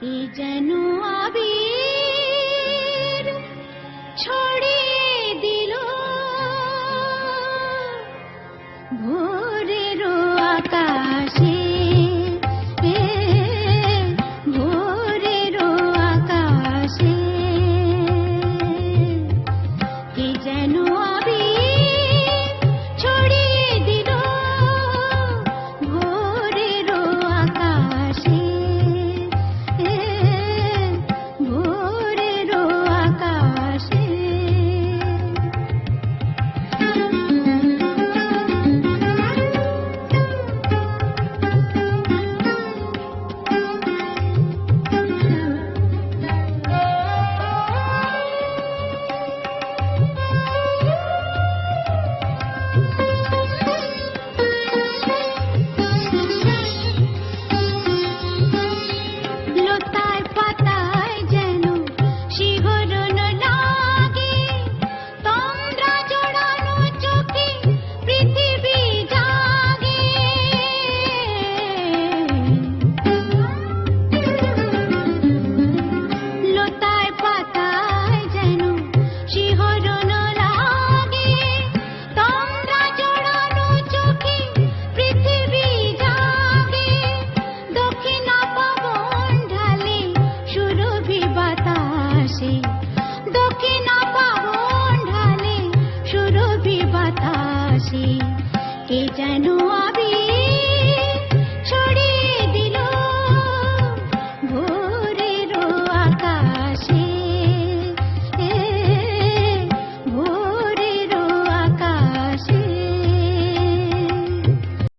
এ যেন আবির ছড়িয়ে দিল ভোরের আকাশে, ভোরের আকাশে। এ যেন আবির ছড়িয়ে দিল ভোরের আকাশে, ভোরের আকাশে। লতায় পাতায় যেন শিহরণ লাগে, তন্দ্রা জড়ানো চোখে পৃথিবী জাগে। লতায় পাতায় যেন শিহরণ লাগে, তন্দ্রা জড়ানো চোখে পৃথিবী জাগে। দক্ষিণা পবন ঢালে সুরভি বাতাসে, দক্ষিণা পবন ঢালে সুরভি বাতাসে। কে যেন আবির